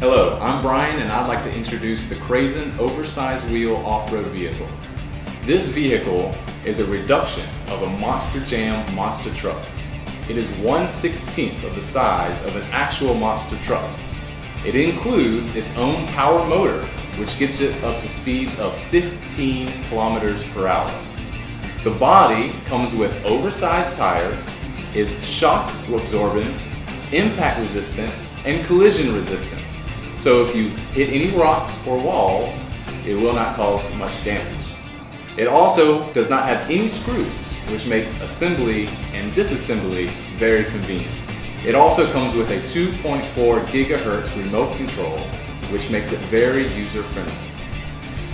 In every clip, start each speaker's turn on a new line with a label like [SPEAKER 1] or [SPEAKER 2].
[SPEAKER 1] Hello, I'm Brian and I'd like to introduce the CRAZON oversized wheel off-road vehicle. This vehicle is a reduction of a Monster Jam monster truck. It is 1/16 of the size of an actual monster truck. It includes its own power motor, which gets it up to speeds of 15 kilometers per hour. The body comes with oversized tires, is shock absorbent, impact resistant, and collision resistant. So if you hit any rocks or walls, it will not cause much damage. It also does not have any screws, which makes assembly and disassembly very convenient. It also comes with a 2.4 gigahertz remote control, which makes it very user-friendly.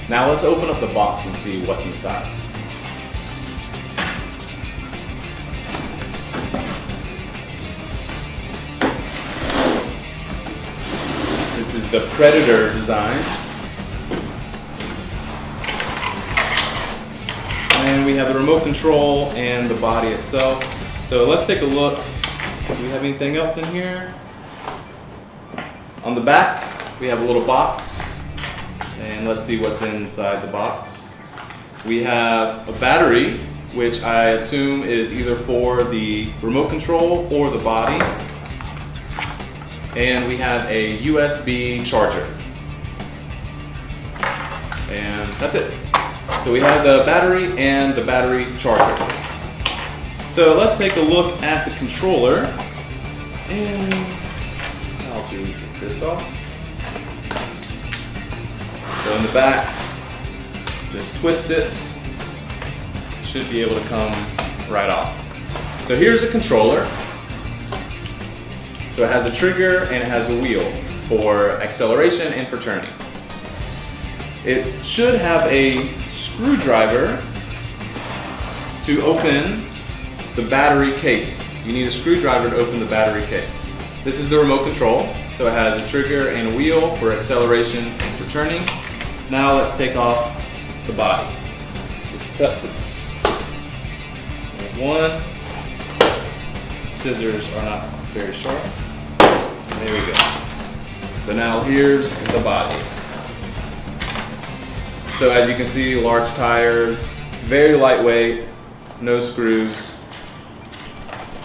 [SPEAKER 1] Now let's open up the box and see what's inside. This is the Predator design. And we have the remote control and the body itself. So let's take a look. Do we have anything else in here? On the back, we have a little box. And let's see what's inside the box. We have a battery, which I assume is either for the remote control or the body. And we have a USB charger. And that's it. So we have the battery and the battery charger. So let's take a look at the controller. And I'll take this off. So in the back, just twist it. Should be able to come right off. So here's the controller. So it has a trigger and it has a wheel for acceleration and for turning. It should have a screwdriver to open the battery case. You need a screwdriver to open the battery case. This is the remote control. So it has a trigger and a wheel for acceleration and for turning. Now let's take off the body. Just cut one. Scissors are not very sharp. There we go. So now here's the body. So as you can see, large tires, very lightweight, no screws.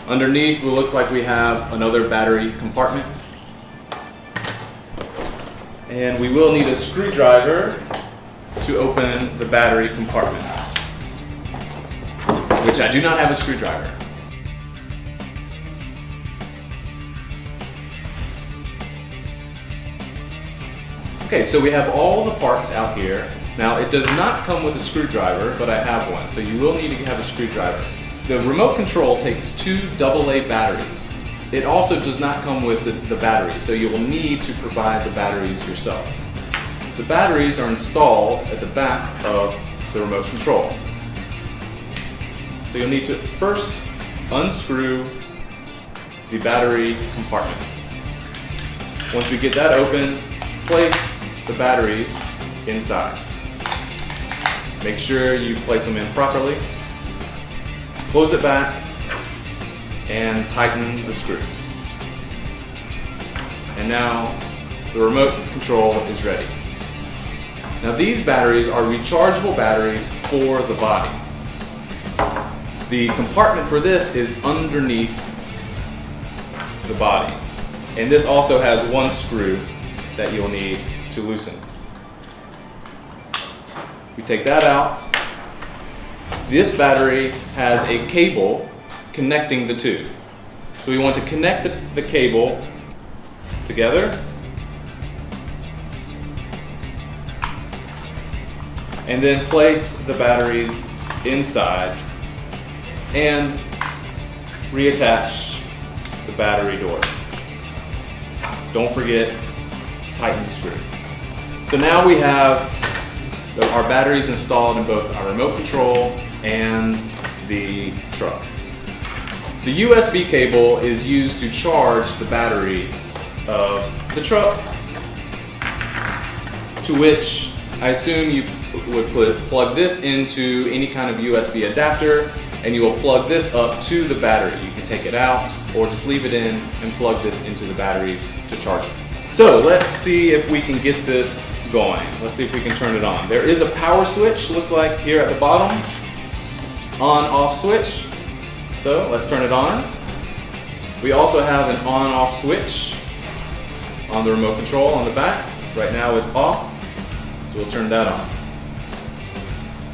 [SPEAKER 1] Underneath, it looks like we have another battery compartment. And we will need a screwdriver to open the battery compartment, which I do not have a screwdriver. Okay, so we have all the parts out here. Now, it does not come with a screwdriver, but I have one, so you will need to have a screwdriver. The remote control takes 2 AA batteries. It also does not come with the batteries, so you will need to provide the batteries yourself. The batteries are installed at the back of the remote control. So you'll need to first unscrew the battery compartment. Once we get that open, place the batteries inside. Make sure you place them in properly. Close it back and tighten the screw. And now the remote control is ready. Now these batteries are rechargeable batteries for the body. The compartment for this is underneath the body. And this also has one screw that you'll need to loosen. We take that out. This battery has a cable connecting the two. So we want to connect the cable together. And then place the batteries inside and reattach the battery door. Don't forget to tighten the screw. So now we have our batteries installed in both our remote control and the truck. The USB cable is used to charge the battery of the truck, to which I assume you would plug this into any kind of USB adapter, and you will plug this up to the battery. You can take it out or just leave it in and plug this into the batteries to charge it. So let's see if we can get this going. Let's see if we can turn it on. There is a power switch, looks like here at the bottom. On-off switch. So let's turn it on. We also have an on-off switch on the remote control on the back. Right now it's off, so we'll turn that on.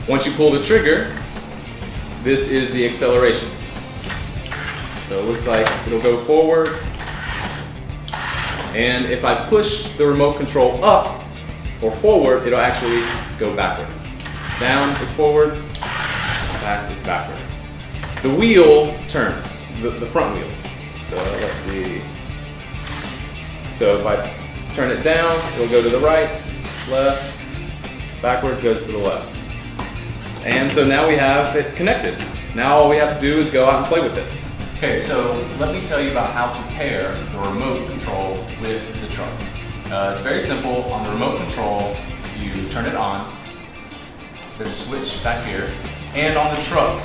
[SPEAKER 1] Once you pull the trigger, this is the acceleration. So it looks like it'll go forward. And if I push the remote control up or forward, it'll actually go backward. Down is forward, back is backward. The wheel turns, the front wheels. So let's see. So if I turn it down, it'll go to the right, left, backward goes to the left. And so now we have it connected. Now all we have to do is go out and play with it. Okay, so let me tell you about how to pair the remote control with the truck. It's very simple. On the remote control, you turn it on. There's a switch back here. And on the truck,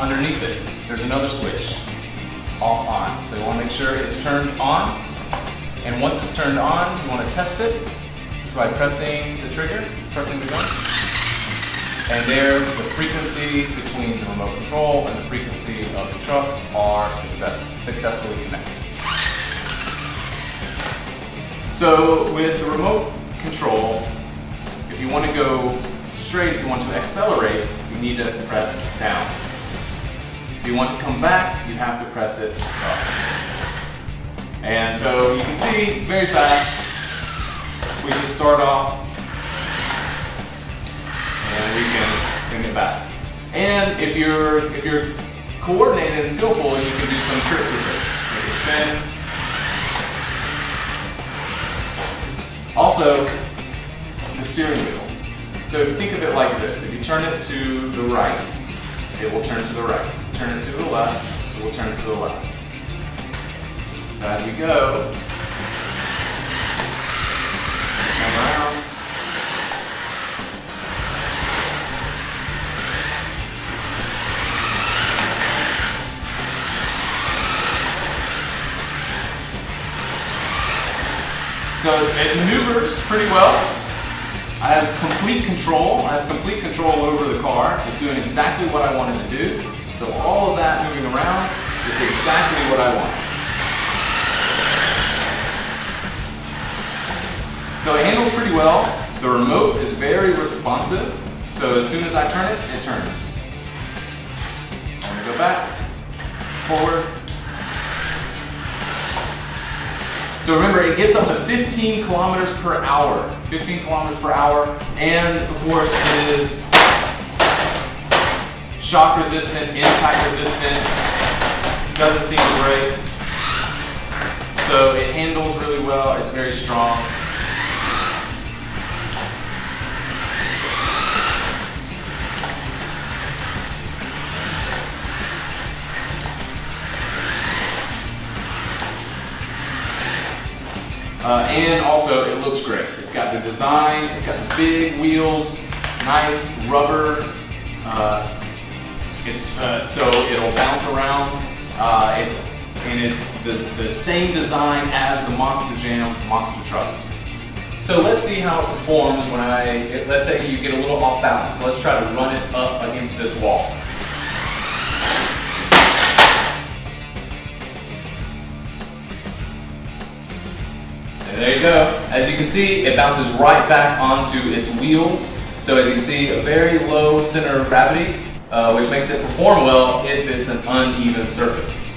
[SPEAKER 1] underneath it, there's another switch, off on. So you want to make sure it's turned on. And once it's turned on, you want to test it by pressing the trigger, pressing the gun. And there, the frequency between the remote control and the frequency of the truck are successfully connected. So with the remote control, if you want to go straight, if you want to accelerate, you need to press down. If you want to come back, you have to press it up. And so you can see it's very fast. We just start off and we can bring it back. And if you're coordinated and skillful, you can do some tricks with it. Make it spin. Also, the steering wheel. So if you think of it like this, if you turn it to the right, it will turn to the right. Turn it to the left, it will turn to the left. So as we go, come around. So it maneuvers pretty well. I have complete control. I have complete control over the car. It's doing exactly what I wanted to do. So all of that moving around is exactly what I want. So it handles pretty well. The remote is very responsive. So as soon as I turn it, it turns. I'm gonna go back, forward. So remember, it gets up to 15 kilometers per hour. 15 kilometers per hour. And of course, it is shock resistant, impact resistant, doesn't seem to break. So it handles really well, it's very strong. And also, it looks great. It's got the design, it's got the big wheels, nice rubber. So it'll bounce around. It's the same design as the Monster Jam monster trucks. So let's see how it performs when let's say you get a little off balance. Let's try to run it up against this wall. And there you go. As you can see, it bounces right back onto its wheels. So as you can see, a very low center of gravity, which makes it perform well if it's an uneven surface.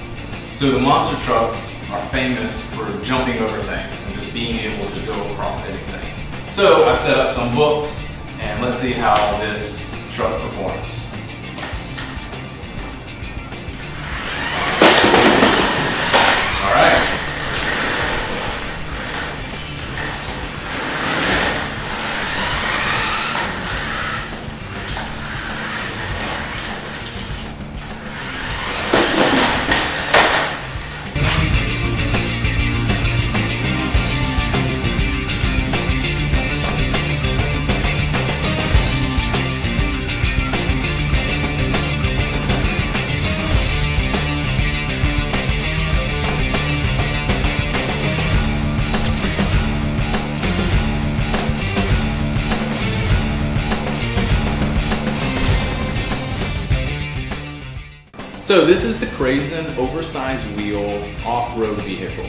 [SPEAKER 1] So the monster trucks are famous for jumping over things and just being able to go across anything. So I've set up some books, and let's see how this truck performs. All right. So this is the CRAZON oversized wheel off-road vehicle.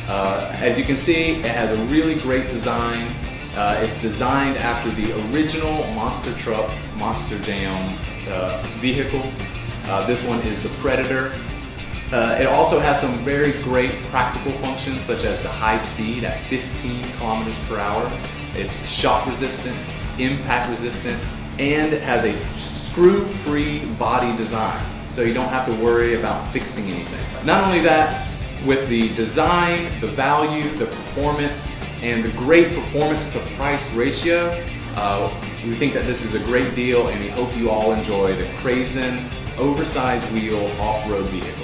[SPEAKER 1] As you can see, it has a really great design. It's designed after the original monster truck, Monster Jam vehicles. This one is the Predator. It also has some very great practical functions, such as the high speed at 15 kilometers per hour. It's shock resistant, impact resistant, and it has a screw-free body design, so you don't have to worry about fixing anything. Not only that, with the design, the value, the performance, and the great performance to price ratio, we think that this is a great deal, and we hope you all enjoy the CRAZON oversized wheel off-road vehicle.